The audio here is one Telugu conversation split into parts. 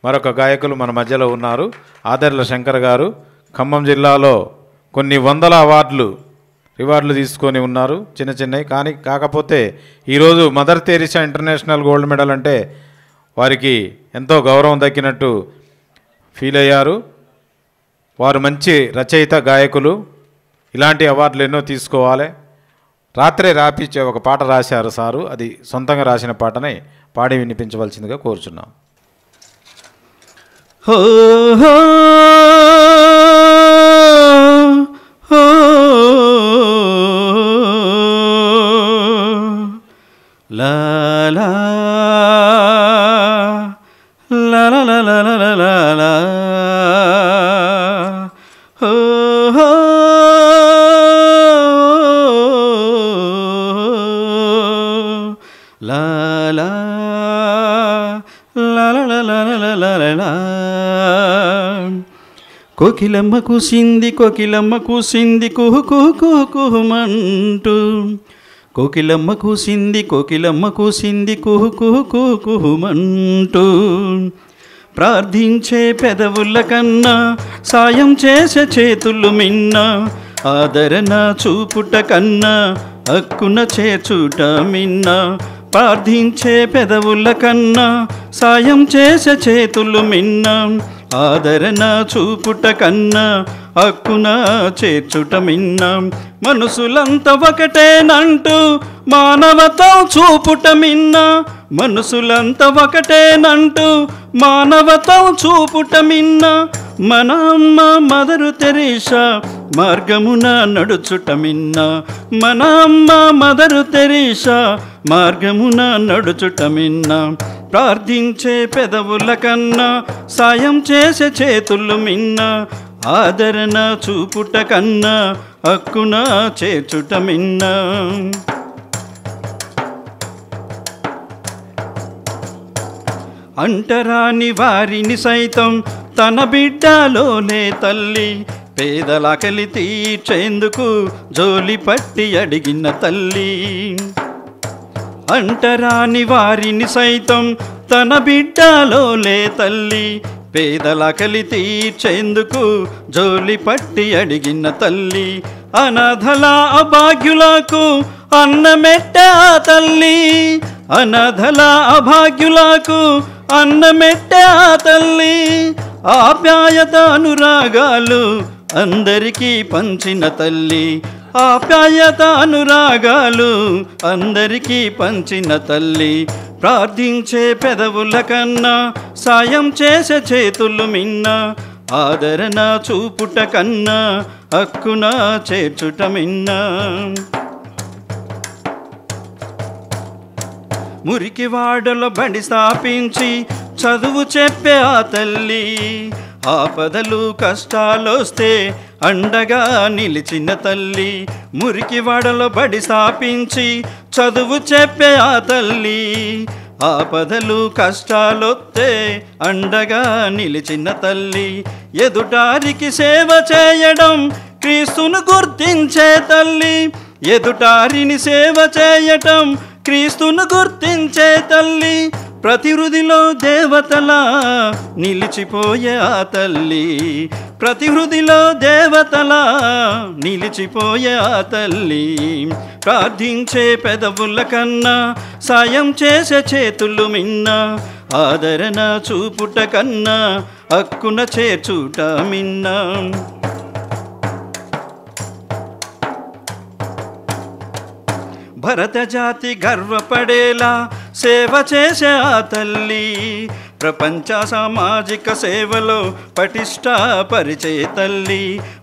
మరొక గాయకులు మన మధ్యలో ఉన్నారు. ఆదర్ల శంకర్ గారు ఖమ్మం జిల్లాలో కొన్ని వందల రివార్డులు తీసుకొని ఉన్నారు, చిన్న చిన్నవి. కాకపోతే ఈరోజు mother Teresa international gold medal అంటే వారికి ఎంతో గౌరవం దక్కినట్టు ఫీల్ అయ్యారు. వారు మంచి రచయిత, గాయకులు. ఇలాంటి అవార్డులు ఎన్నో తీసుకోవాలి. రాత్రే రాపిచ్చే ఒక పాట రాశారు సారు, అది సొంతంగా రాసిన పాటనే పాడి వినిపించవలసిందిగా కోరుచున్నాం. La la la la la la la la la la ho ho la la la la la la la la la la Kokilamma కూసింది Kokilamma కూసింది కుహు కుహు కుహు కుహుమంటూ కోకిలమ్మ కూసింది కోకిలమ్మ కూసింది కుహు కుహు కుహు కుహుమంటూ ప్రార్థించే పెదవుల కన్నా సాయం చేసే చేతులు మిన్న ఆదరణ చూపుట కన్నా హక్కున చేర్చుట మిన్న ప్రార్థించే పెదవుల కన్నా సాయం చేసే చేతులు మిన్న ఆదరణ చూపుట కన్నా హక్కున చేర్చుట మిన్న మనసులంతా ఒకటేనంటూ మానవతా చూపుట మిన్న మనసులంతా ఒకటేనంటూ మానవతా చూపుట మిన్న మన అమ్మ మదరు తెరీసా మార్గమున నడుచుట మిన్న మన అమ్మ మదరు తెరీసా మార్గమున నడుచుట మిన్న ప్రార్థించే పెదవుల కన్నా సాయం చేసే చేతులు మిన్న ఆదరణ చూపుట కన్నా హక్కున చేర్చుట మిన్న అంటరాని వారిని సైతం తన బిడ్డలోనే తల్లి పేదలాకలి తీర్చేందుకు జోలి పట్టి అడిగిన తల్లి అంటరాని వారిని సైతం తన బిడ్డలోనే తల్లి పేదలాకలి తీర్చేందుకు జోలి పట్టి అడిగిన తల్లి అనాథల అభాగ్యులకు అన్నమెట్ట తల్లి అనాథల అభాగ్యులకు అన్నమెట్ట తల్లి ఆప్యాయత అనురాగాలు అందరికీ పంచిన తల్లి ఆప్యాయత అనురాగాలు అందరికీ పంచిన తల్లి ప్రార్థించే పెదవుల కన్నా సాయం చేసే చేతులు మిన్న ఆదరణ చూపుట కన్నా హక్కున చేర్చుట మిన్న మురికి వాడలో బడి స్థాపించి చదువు చెప్పే ఆ తల్లి ఆపదలు కష్టాలొస్తే అండగా నిలిచిన తల్లి మురికి వాడలో బడి స్థాపించి చదువు చెప్పే ఆ తల్లి ఆపదలు కష్టాలొస్తే అండగా నిలిచిన తల్లి ఎదుటారికి సేవ చేయడం క్రీస్తును గుర్తించే తల్లి ఎదుటారిని సేవ చేయటం క్రీస్తును గుర్తించే తల్లి ప్రతి హృదిలో దేవతలా నిలిచిపోయే ఆ తల్లి ప్రతి హృదిలో దేవతలా నిలిచిపోయే ఆ తల్లి ప్రార్థించే పెదవుల కన్నా సాయం చేసే చేతులు మిన్న ఆదరణ చూపుట కన్నా హక్కున చేర్చుట మిన్న భరత జాతి గర్వపడేలా సేవ చేసే ఆ తల్లి ప్రపంచ సామాజిక సేవలో పటిష్టపరిచే తల్లి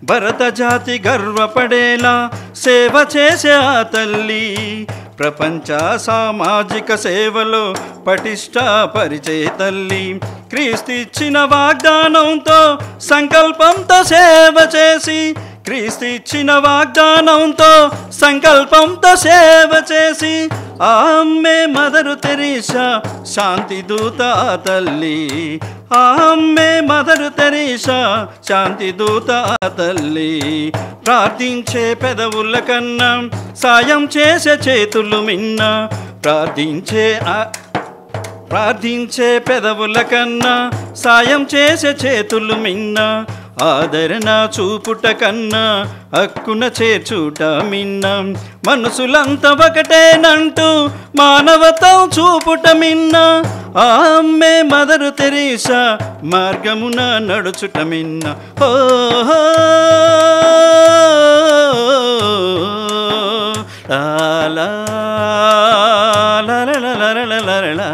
భరత జాతి గర్వపడేలా సేవ చేసే ఆ తల్లి ప్రపంచ సామాజిక సేవలో పటిష్టపరిచే తల్లి క్రీస్తుచ్చిన వాగ్దానంతో సంకల్పంతో సేవ చేసి క్రీస్తుచ్చిన వాగ్దానంతో సంకల్పంతో సేవ చేసి ఆమె మదరు తెరీసా శాంతి దూత తల్లి ఆమె మదరు తెరీసా శాంతి దూత తల్లి ప్రార్థించే పెదవుల కన్నా సాయం చేసే చేతులు మిన్న ప్రార్థించే ప్రార్థించే పెదవుల కన్నా సాయం చేసే చేతులు మిన్న, ఆదరణ చూపుట కన్నా హక్కున చేర్చుట మిన్న, మనసులంతా ఒకటేనంటూ మానవతం చూపుట మిన్న, ఆమె మదరు తెరీసా మార్గమున నడుచుట మిన్న. ఓ లా లా లా లా లా లా లా లా లా.